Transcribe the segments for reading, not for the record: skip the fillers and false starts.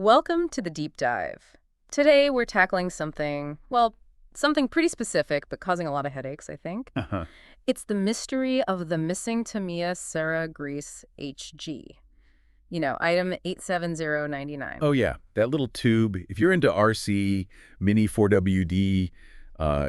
Welcome to the deep dive. Today we're tackling something, well, something pretty specific, but causing a lot of headaches, I think. Uh-huh. It's the mystery of the missing Tamiya Cera-Grease HG. Item 87099. Oh, yeah. That little tube. If you're into RC, Mini 4WD,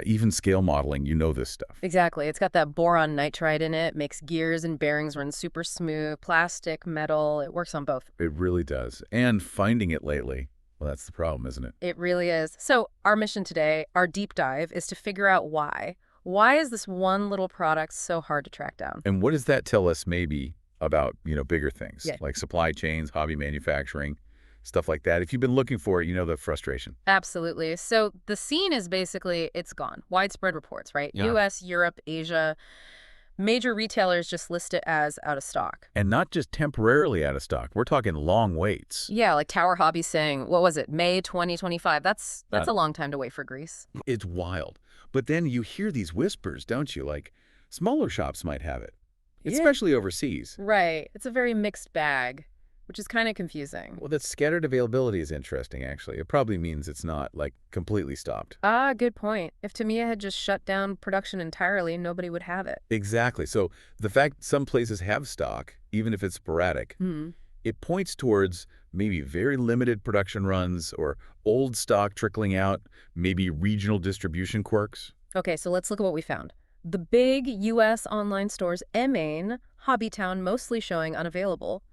even scale modeling, you know this stuff. Exactly. It's got that boron nitride in it, makes gears and bearings run super smooth, plastic, metal, it works on both. It really does. And finding it lately, well, that's the problem, isn't it? It really is. So our mission today, our deep dive, is to figure out why. Why is this one little product so hard to track down? And what does that tell us maybe about, bigger things Yeah. like supply chains, hobby manufacturing, stuff like that? If you've been looking for it, you know the frustration. Absolutely. So the scene is basically, it's gone. Widespread reports, right? Yeah. US, Europe, Asia. Major retailers just list it as out of stock. And not just temporarily out of stock. We're talking long waits. Yeah, like Tower Hobby saying, what was it, May 2025? That's Uh, a long time to wait for grease. It's wild. But then you hear these whispers, don't you? Like smaller shops might have it, Yeah. especially overseas. Right. It's a very mixed bag, which is kind of confusing. Well, that scattered availability is interesting, actually. It probably means it's not, like, completely stopped. Ah, good point. If Tamiya had just shut down production entirely, nobody would have it. Exactly. So the fact some places have stock, even if it's sporadic, Hmm. it points towards maybe very limited production runs or old stock trickling out, maybe regional distribution quirks. Okay, so let's look at what we found. The big U.S. online stores, Main, Hobbytown mostly showing unavailable.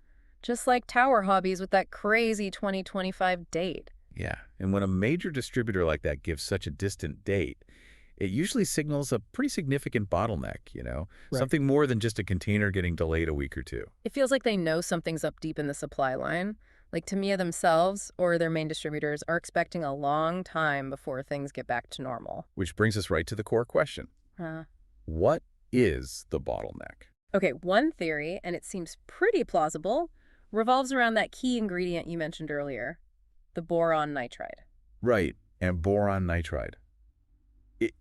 Just like Tower Hobbies with that crazy 2025 date. Yeah. And when a major distributor like that gives such a distant date, it usually signals a pretty significant bottleneck. Right. Something more than just a container getting delayed a week or two. It feels like they know something's up deep in the supply line. Like Tamiya themselves or their main distributors are expecting a long time before things get back to normal. Which brings us right to the core question. Huh. What is the bottleneck? Okay, one theory, and it seems pretty plausible, revolves around that key ingredient you mentioned earlier, the boron nitride. Right, and boron nitride.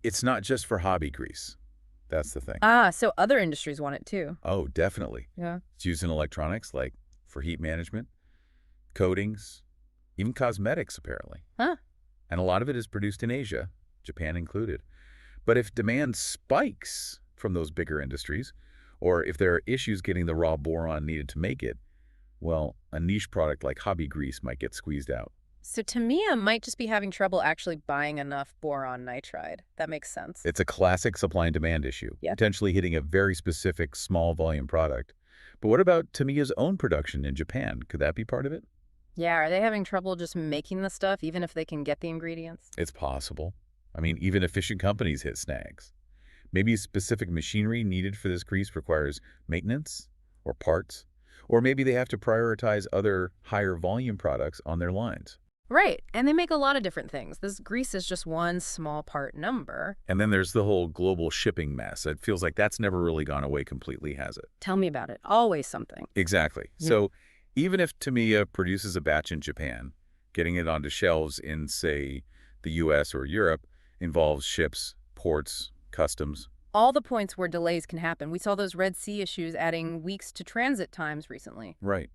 It's not just for hobby grease. That's the thing. Ah, so other industries want it too. Oh, definitely. Yeah. It's used in electronics, like for heat management, coatings, even cosmetics, apparently. Huh. And a lot of it is produced in Asia, Japan included. But if demand spikes from those bigger industries, or if there are issues getting the raw boron needed to make it, well, a niche product like hobby grease might get squeezed out. So Tamiya might just be having trouble actually buying enough boron nitride. That makes sense. It's a classic supply and demand issue, Yeah. potentially hitting a very specific small volume product. But what about Tamiya's own production in Japan? Could that be part of it? Yeah, are they having trouble just making the stuff, even if they can get the ingredients? It's possible. I mean, even efficient companies hit snags. Maybe specific machinery needed for this grease requires maintenance or parts, or maybe they have to prioritize other higher volume products on their lines. Right, and they make a lot of different things. This grease is just one small part number. And then there's the whole global shipping mess. It feels like that's never really gone away completely, has it? Tell me about it. Always something. Exactly. Yeah. So even if Tamiya produces a batch in Japan, getting it onto shelves in, say, the US or Europe involves ships, ports, customs. All the points where delays can happen. We saw those Red Sea issues adding weeks to transit times recently. Right.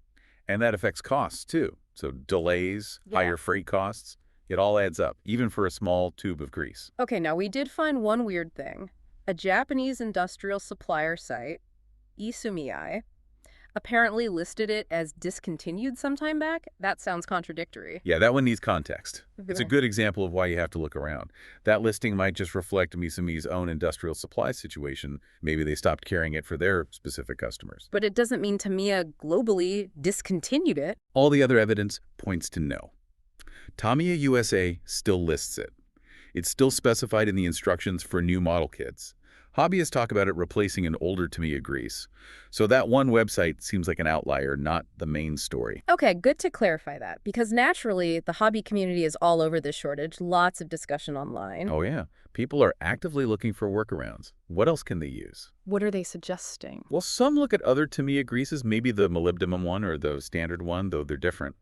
And that affects costs, too. So delays, Yeah. higher freight costs, it all adds up, even for a small tube of grease. Okay, now we did find one weird thing. A Japanese industrial supplier site, Isumii, apparently listed it as discontinued sometime back. That sounds contradictory. Yeah, that one needs context. It's a good example of why you have to look around. That listing might just reflect Misumi's own industrial supply situation. Maybe they stopped carrying it for their specific customers. But it doesn't mean Tamiya globally discontinued it. All the other evidence points to no. Tamiya USA still lists it. It's still specified in the instructions for new model kits. Hobbyists talk about it replacing an older Tamiya grease. So that one website seems like an outlier, not the main story. Okay, good to clarify that, because naturally, the hobby community is all over this shortage, lots of discussion online. Oh yeah, people are actively looking for workarounds. What else can they use? What are they suggesting? Well, some look at other Tamiya greases, maybe the molybdenum one or the standard one, though they're different.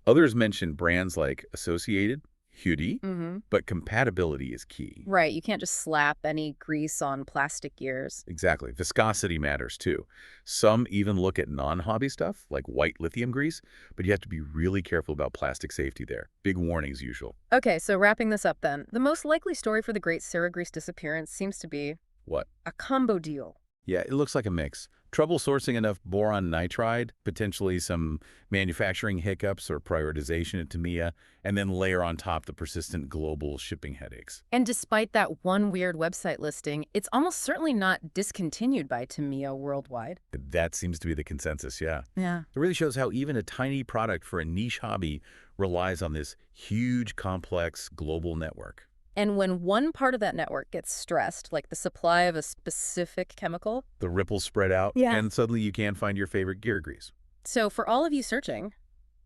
Others mention brands like Associated, Beauty, Mm-hmm. but compatibility is key. Right, you can't just slap any grease on plastic gears. Exactly. Viscosity matters too. Some even look at non-hobby stuff, like white lithium grease, but you have to be really careful about plastic safety there. Big warnings usual. Okay, so wrapping this up then, the most likely story for the Great Cera-Grease disappearance seems to be What? a combo deal. Yeah, it looks like a mix. Trouble sourcing enough boron nitride, potentially some manufacturing hiccups or prioritization at Tamiya, and then layer on top the persistent global shipping headaches. And despite that one weird website listing, it's almost certainly not discontinued by Tamiya worldwide. That seems to be the consensus, yeah. Yeah. It really shows how even a tiny product for a niche hobby relies on this huge, complex global network. And when one part of that network gets stressed, like the supply of a specific chemical, The ripples spread out, yeah, and suddenly you can't find your favorite gear grease. so for all of you searching,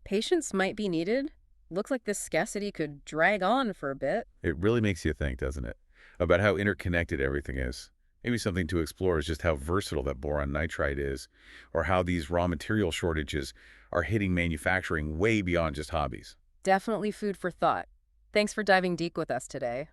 patience might be needed. Looks like this scarcity could drag on for a bit. It really makes you think, doesn't it, about how interconnected everything is. Maybe something to explore is just how versatile that boron nitride is, or how these raw material shortages are hitting manufacturing way beyond just hobbies. Definitely food for thought. Thanks for diving deep with us today.